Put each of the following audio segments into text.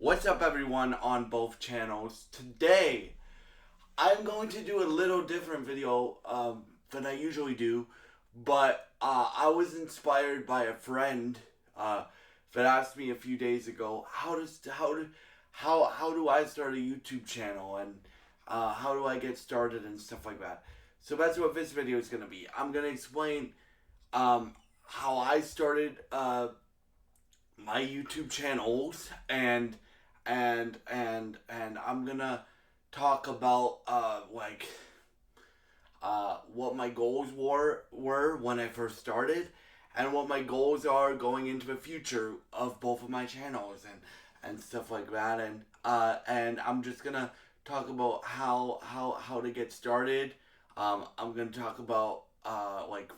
What's up, everyone, on both channels? Today, I'm going to do a little different video than I usually do, but I was inspired by a friend that asked me a few days ago, how do I start a YouTube channel, and how do I get started and stuff like that. So that's what this video is going to be. I'm going to explain how I started my YouTube channels, and I'm gonna talk about what my goals were when I first started, and what my goals are going into the future of both of my channels, and stuff like that. And I'm just gonna talk about how to get started. I'm gonna talk about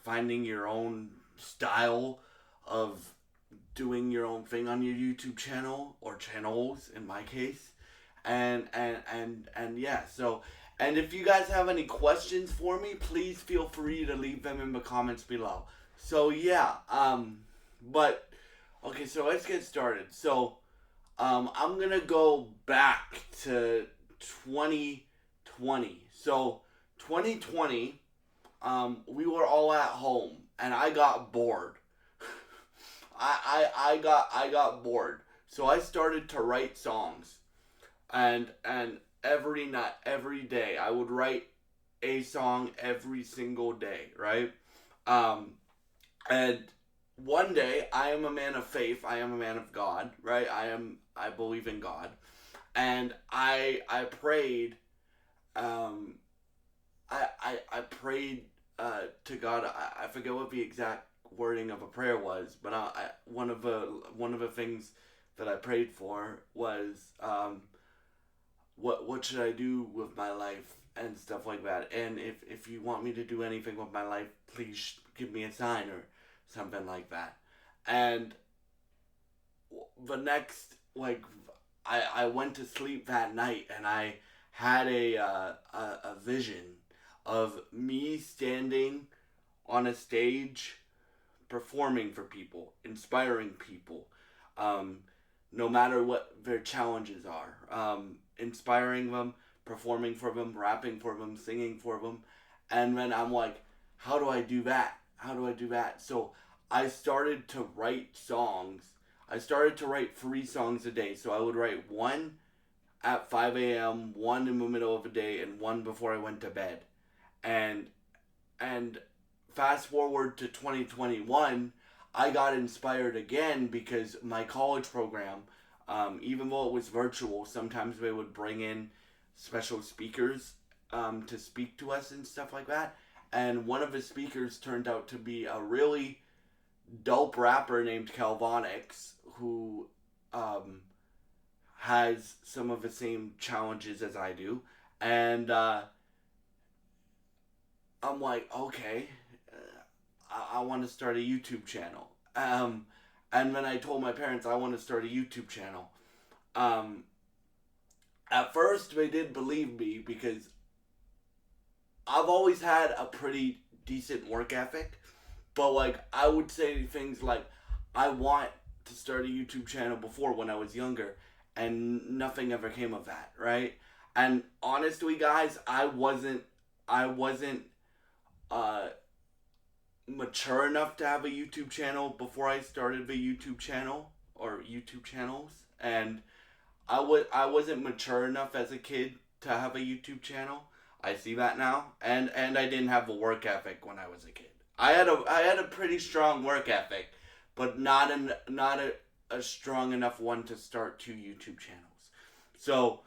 finding your own style of doing your own thing on your YouTube channel, or channels in my case. And yeah, so, and if you guys have any questions for me, please feel free to leave them in the comments below. So yeah, but okay, so let's get started. So I'm gonna go back to 2020. So 2020, we were all at home and I got bored. I got bored, so I started to write songs, and every night, every day, I would write a song every single day, right? And one day, I am a man of faith. I am a man of God, right? I believe in God, and I prayed. I prayed to God. I forget what the exact wording of a prayer was, but one of the things that I prayed for was what should I do with my life and stuff like that. And if you want me to do anything with my life, please give me a sign or something like that. And the next, I went to sleep that night, and I had a vision of me standing on a stage, performing for people, inspiring people, no matter what their challenges are, inspiring them, performing for them, rapping for them, singing for them. And then I'm like, how do I do that? How do I do that? So I started to write songs. I started to write 3 songs a day. So I would write one at 5 a.m., one in the middle of the day, and one before I went to bed. And fast forward to 2021, I got inspired again because my college program, even though it was virtual, sometimes they would bring in special speakers to speak to us and stuff like that. And one of the speakers turned out to be a really dope rapper named Calvonix, who has some of the same challenges as I do. And I'm like, okay, I want to start a YouTube channel. And then I told my parents I want to start a YouTube channel. At first, they did believe me because I've always had a pretty decent work ethic. But I would say things like, I want to start a YouTube channel before, when I was younger, and nothing ever came of that, right? And honestly, guys, I wasn't mature enough to have a YouTube channel before I started the YouTube channel, or YouTube channels. And I wasn't mature enough as a kid to have a YouTube channel. I see that now. And I didn't have a work ethic when I was a kid. I had a pretty strong work ethic, but not a strong enough one to start 2 YouTube channels. So,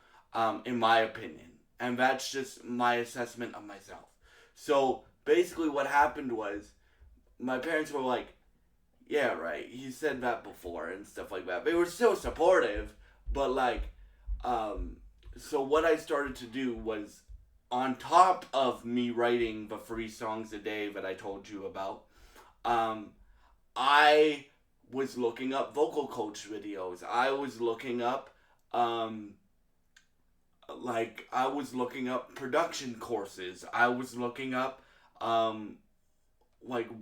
in my opinion, and that's just my assessment of myself. So basically what happened was, my parents were like, yeah, right, he said that before and stuff like that. They were still supportive, but so what I started to do was, on top of me writing the 3 songs a day that I told you about, I was looking up vocal coach videos. I was looking up I was looking up production courses. I was looking up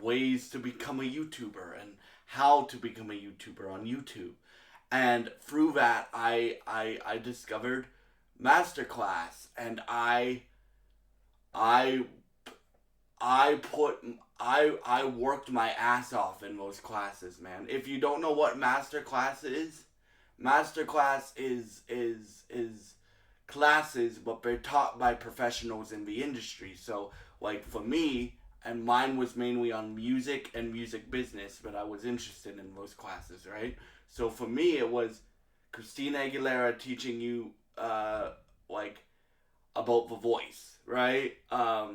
ways to become a YouTuber, and how to become a YouTuber on YouTube. And through that, I discovered masterclass, and I I put I worked my ass off in those classes, man. If you don't know what masterclass is classes, but they're taught by professionals in the industry. So, like for me, and mine was mainly on music and music business, but I was interested in those classes, right? So for me, it was Christina Aguilera teaching you like about the voice, right? Uh,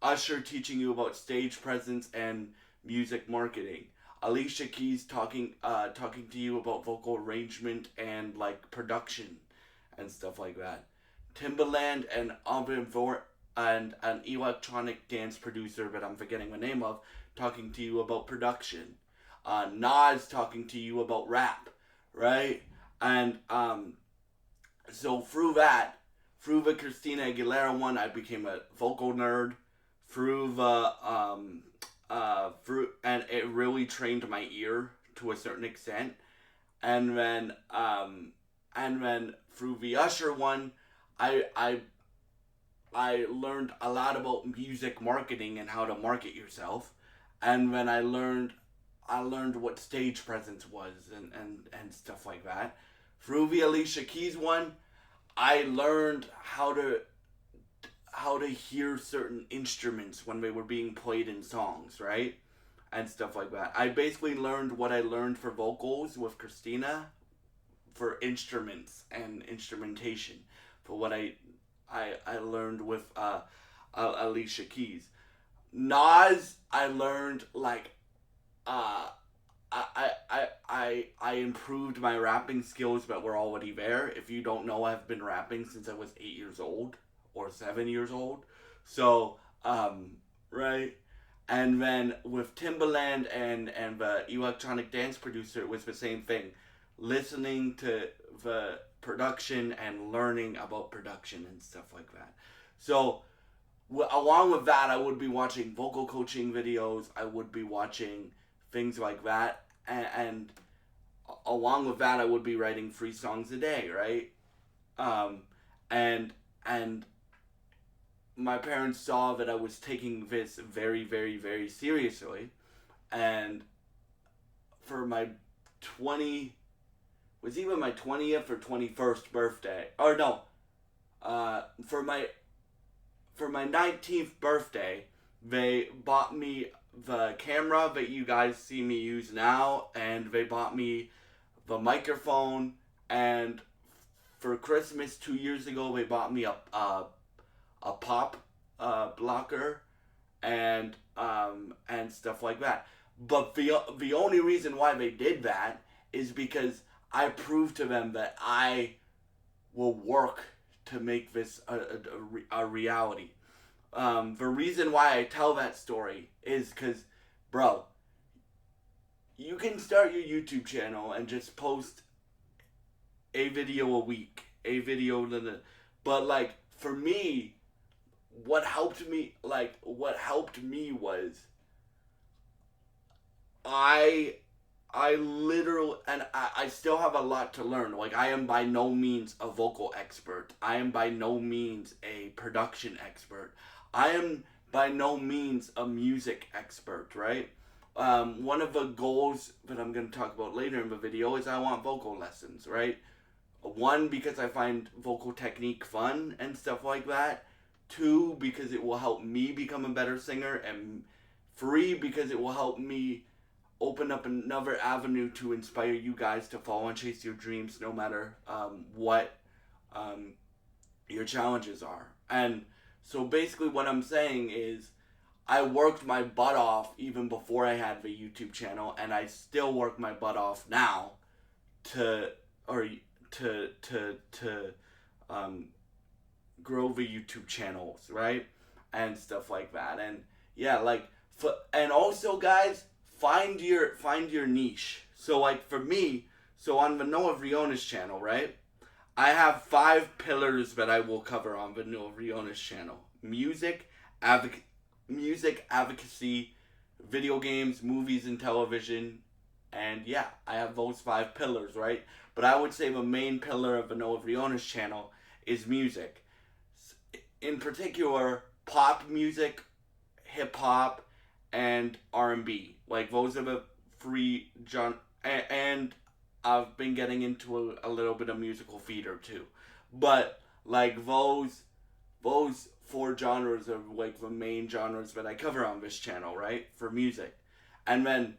Usher teaching you about stage presence and music marketing. Alicia Keys talking to you about vocal arrangement and like production and stuff like that. Timbaland and and an electronic dance producer that I'm forgetting the name of talking to you about production. Nas talking to you about rap, right? And so through the Christina Aguilera one, I became a vocal nerd. Through the through and it really trained my ear to a certain extent. And then through the Usher one, I I I learned a lot about music marketing and how to market yourself. And then I learned what stage presence was and stuff like that. Through the Alicia Keys one, I learned how to hear certain instruments when they were being played in songs, right? And stuff like that. I basically learned what I learned for vocals with Christina for instruments and instrumentation for what I learned with Alicia Keys. Nas, I learned like uh, I improved my rapping skills that were already there. If you don't know, I've been rapping since I was 8 years old or 7 years old. So, right. And then with Timbaland and the electronic dance producer, it was the same thing. Listening to the production and learning about production and stuff like that. So, along with that, I would be watching vocal coaching videos. I would be watching things like that, and along with that, I would be writing 3 songs a day, right? Um, and and my parents saw that I was taking this very, very, very seriously, and for my 20 was either my 20th or 21st birthday, or no, for my 19th birthday, they bought me the camera that you guys see me use now, and they bought me the microphone, and for Christmas 2 years ago, they bought me a pop blocker and stuff like that. But the only reason why they did that is because I proved to them that I will work to make this a reality. The reason why I tell that story is because, bro, you can start your YouTube channel and just post a video a week, but like for me, what helped me was I I literally, and I still have a lot to learn. Like, I am by no means a vocal expert. I am by no means a production expert. I am by no means a music expert, right? One of the goals that I'm going to talk about later in the video is I want vocal lessons, right? One, because I find vocal technique fun and stuff like that. Two, because it will help me become a better singer. And three, because it will help me open up another avenue to inspire you guys to follow and chase your dreams no matter what um, your challenges are. And so basically what I'm saying is I worked my butt off even before I had the YouTube channel, and I still work my butt off now to or to grow the YouTube channels, right? And stuff like that. And yeah, like and also guys, find your niche. So like for me, so on the Noah Riona's channel, right? I have 5 pillars that I will cover on the Noah Riona's channel: music, advocacy, video games, movies and television, And yeah, I have those 5 pillars, right? But I would say the main pillar of an Ovrionis channel is music. In particular, pop music, hip hop, and R&B. Like those are the three genre. And I've been getting into a little bit of musical theater too. But like those 4 genres are like the main genres that I cover on this channel, right? For music. And then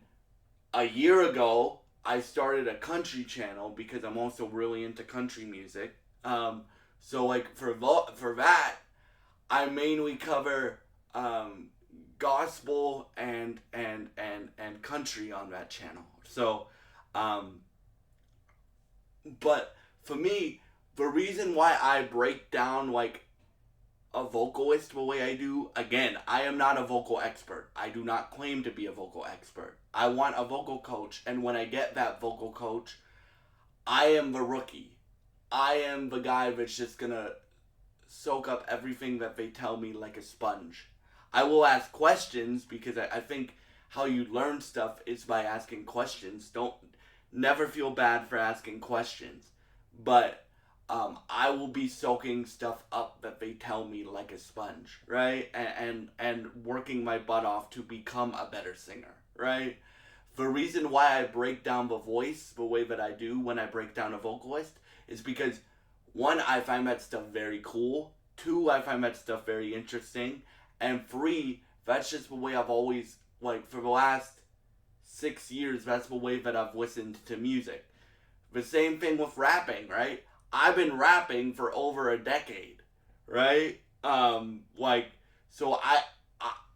a year ago, I started a country channel because I'm also really into country music. So like for that, I mainly cover um, gospel and country on that channel. So, um, but for me, the reason why I break down like a vocalist the way I do, again, I am not a vocal expert. I do not claim to be a vocal expert. I want a vocal coach, and when I get that vocal coach, I am the rookie. I am the guy that's just gonna soak up everything that they tell me like a sponge. I will ask questions because I think how you learn stuff is by asking questions. Don't never feel bad for asking questions, but I will be soaking stuff up that they tell me like a sponge, right? And working my butt off to become a better singer, right? The reason why I break down the voice the way that I do when I break down a vocalist is because one, I find that stuff very cool. Two, I find that stuff very interesting. And three, that's just the way I've always, like, for the last 6 years, that's the way that I've listened to music. The same thing with rapping, right? I've been rapping for over a decade, right? Like, so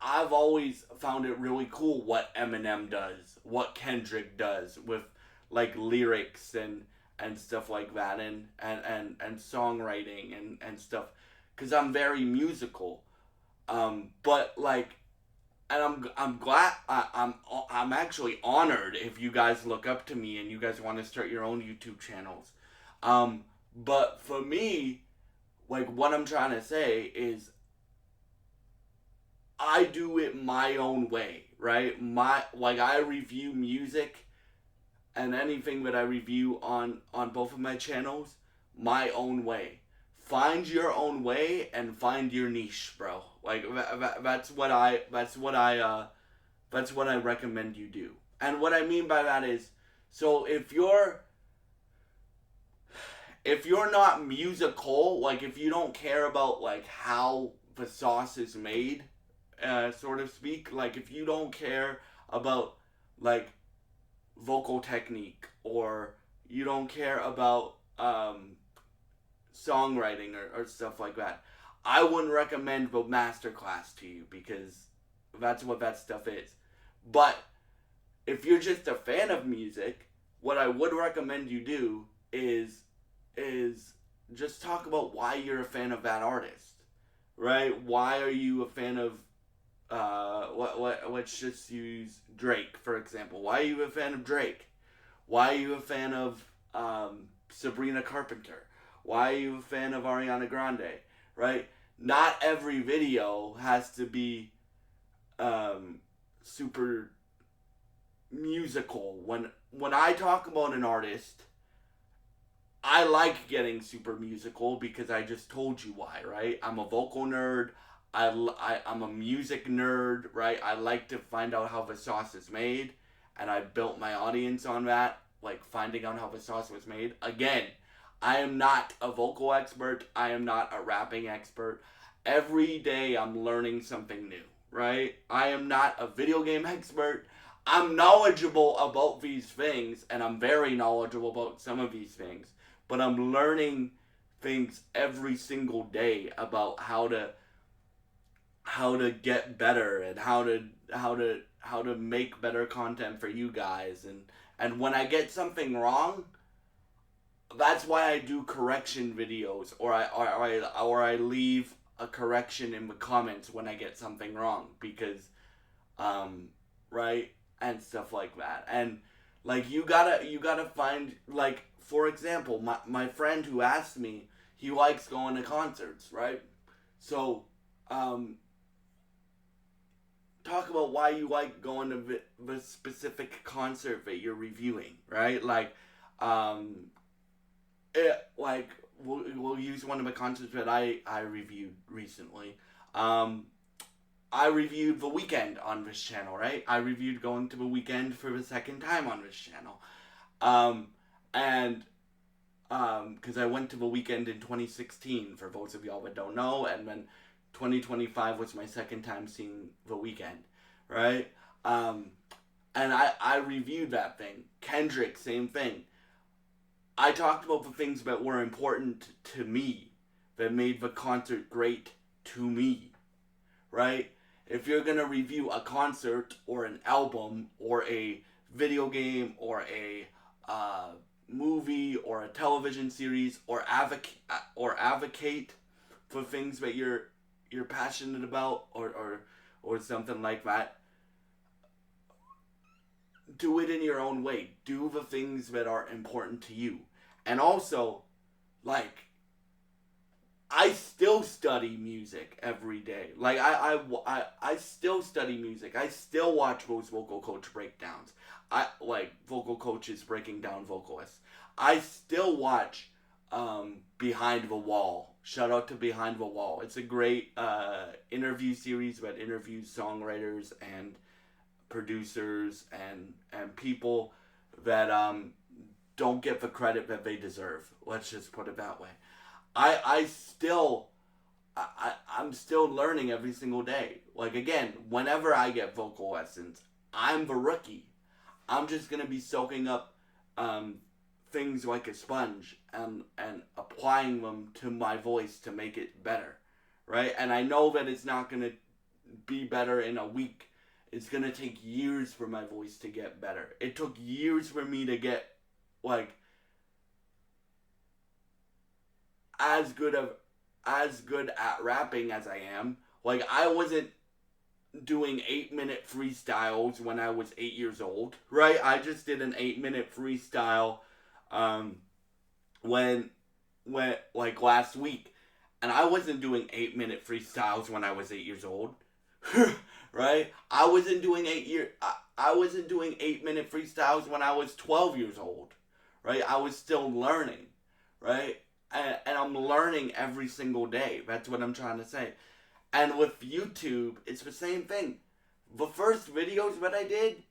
I've always found it really cool what Eminem does, what Kendrick does with like lyrics and stuff like that, and songwriting and stuff, because I'm very musical. But like, and I'm glad I'm actually honored if you guys look up to me and you guys want to start your own YouTube channels. But for me, like what I'm trying to say is I do it my own way, right? I review music and anything that I review on both of my channels my own way. Find your own way and find your niche, bro. Like that's what I recommend you do. And what I mean by that is, so if you're not musical, like if you don't care about like how the sauce is made, sort of speak, like if you don't care about like vocal technique, or you don't care about songwriting or stuff like that, I wouldn't recommend the masterclass to you because that's what that stuff is. But if you're just a fan of music, what I would recommend you do is just talk about why you're a fan of that artist, right? Why are you a fan of let's just use Drake for example. Why are you a fan of Drake? Why are you a fan of Sabrina Carpenter? Why are you a fan of Ariana Grande? Right? Not every video has to be super musical. When I talk about an artist, I like getting super musical because I just told you why, right? I'm a vocal nerd. I'm a music nerd, right? I like to find out how the sauce is made, and I built my audience on that, like finding out how the sauce was made. Again, I am not a vocal expert. I am not a rapping expert. Every day I'm learning something new, right? I am not a video game expert. I'm knowledgeable about these things, and I'm very knowledgeable about some of these things, but I'm learning things every single day about how to get better and how to make better content for you guys. And when I get something wrong, that's why I do correction videos, or I leave a correction in the comments when I get something wrong, because right, and stuff like that. And like you gotta find, like, for example, my friend who asked me, he likes going to concerts, right? So talk about why you like going to the specific concert that you're reviewing, right? Like, um, like we'll use one of the concerts that I reviewed recently. Um, I reviewed The Weekend on this channel, right? I reviewed going to The Weekend for the second time on this channel. Um, and because I went to The Weekend in 2016, for those of y'all that don't know, and then 2025 was my second time seeing The Weekend, right? Um, and I reviewed that thing. Kendrick, same thing. I talked about the things that were important to me, that made the concert great to me, right? If you're gonna review a concert or an album or a video game or a movie or a television series or advocate for things that you're passionate about or something like that, do it in your own way. Do the things that are important to you. And also, like, I still study music every day. Like, I still study music. I still watch those vocal coach breakdowns. I like vocal coaches breaking down vocalists. I still watch Behind the Wall. Shout out to Behind the Wall. It's a great interview series that interviews songwriters and producers and people that don't get the credit that they deserve. Let's just put it that way. I still I'm still learning every single day. Like, again, whenever I get vocal lessons, I'm the rookie. I'm just gonna be soaking up things like a sponge and applying them to my voice to make it better, right? And I know that it's not gonna be better in a week. It's gonna take years for my voice to get better. It took years for me to get like as good at rapping as I am. Like, I wasn't doing 8-minute freestyles when I was 8 years old, right? I just did an 8-minute freestyle when like last week, and I wasn't doing 8-minute freestyles when I was 8 years old. Right? I wasn't doing 8-minute freestyles when I was 12 years old. Right? I was still learning, right? And I'm learning every single day. That's what I'm trying to say. And with YouTube, it's the same thing. The first videos that I did,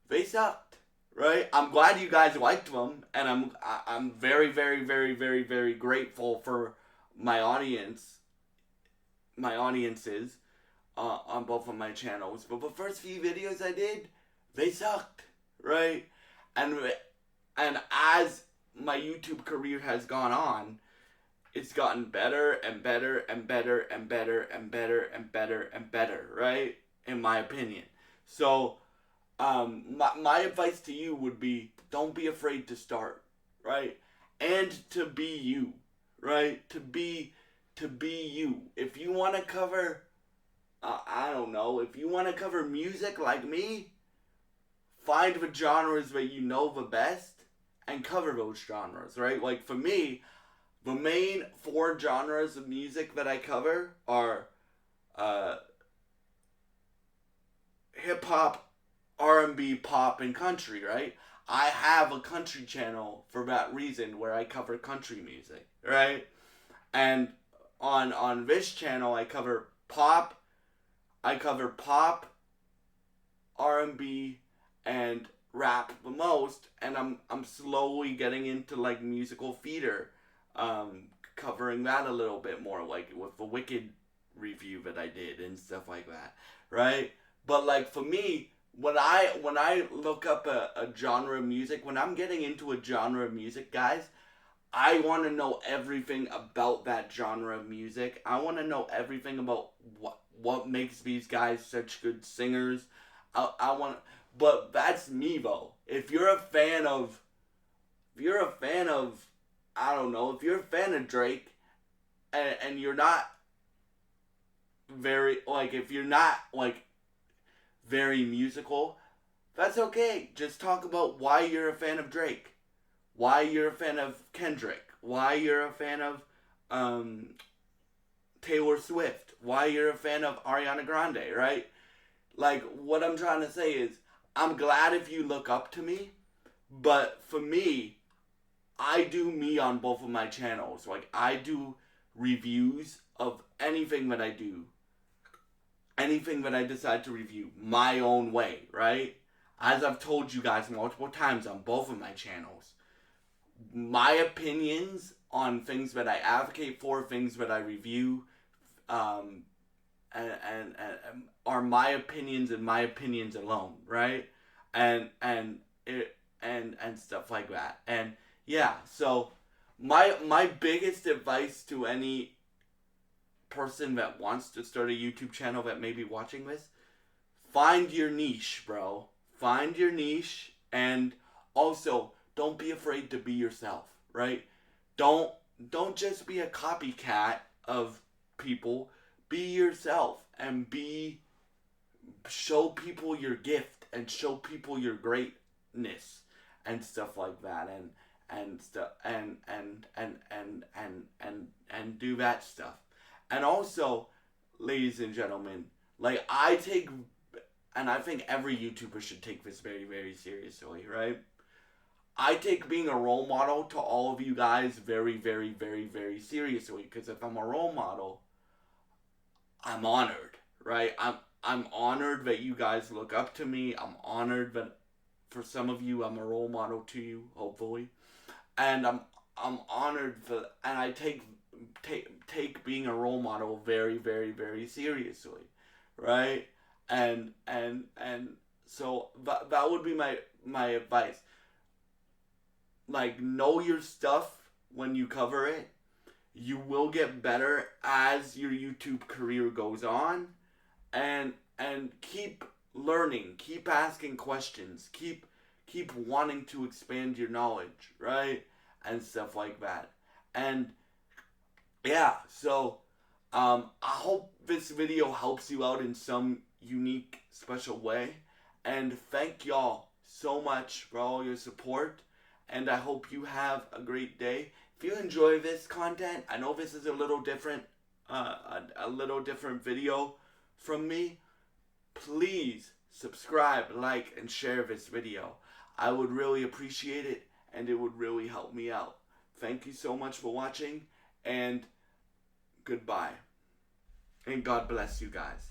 they sucked, right? I'm glad you guys liked them, and I'm very, very, very, very, very grateful for my audiences on both of my channels. But the first few videos I did, they sucked, right? And as my YouTube career has gone on, it's gotten better and better and better and better and better and better and better, right? In my opinion. So, my advice to you would be, don't be afraid to start, right? And to be you, right? To be you. If you want to cover, I don't know, if you want to cover music like me, find the genres that you know the best and cover those genres, right? Like, for me, the main 4 genres of music that I cover are hip hop, R&B, pop, and country, right? I have a country channel for that reason, where I cover country music, right? And on this channel, I cover pop, R&B, and rap the most, and I'm slowly getting into like musical theater, covering that a little bit more, like with the Wicked review that I did and stuff like that, right? But like, for me, when I look up a genre of music, when I'm getting into a genre of music, guys, I want to know everything about that genre of music. I want to know everything about what makes these guys such good singers. I want, but that's me though. If you're a fan of, I don't know, if you're a fan of Drake, and you're not very, like, if you're not like very musical, that's okay. Just talk about why you're a fan of Drake, why you're a fan of Kendrick, why you're a fan of Taylor Swift, why you're a fan of Ariana Grande, right? Like, what I'm trying to say is, I'm glad if you look up to me, but for me, I do me on both of my channels. Like, I do reviews of anything that I do, anything that I decide to review my own way, right? As I've told you guys multiple times on both of my channels, my opinions on things that I advocate for, things that I review, um, and are my opinions and my opinions alone, right? And stuff like that. And yeah, so my biggest advice to any person that wants to start a YouTube channel that may be watching this, find your niche, bro. Find your niche, and also don't be afraid to be yourself, right? Don't don't just be a copycat of people. Be yourself and be show people your gift and show people your greatness and stuff like that, and stuff and do that stuff. And also, ladies and gentlemen, like I take, and I think every YouTuber should take this very, very seriously, right? I take being a role model to all of you guys very, very, very, very seriously, because if I'm a role model, I'm honored, right? I'm honored that you guys look up to me. I'm honored that for some of you I'm a role model to you, hopefully. And I'm honored for, and I take being a role model very, very, very seriously, right? And so that would be my advice. Like, know your stuff when you cover it. You will get better as your YouTube career goes on, and keep learning, keep asking questions, keep wanting to expand your knowledge, right? And stuff like that. And yeah, so I hope this video helps you out in some unique, special way. And thank y'all so much for all your support. And I hope you have a great day. If you enjoy this content, I know this is a little different, a little different video from me. Please subscribe, like, and share this video. I would really appreciate it, and it would really help me out. Thank you so much for watching, and goodbye. And God bless you guys.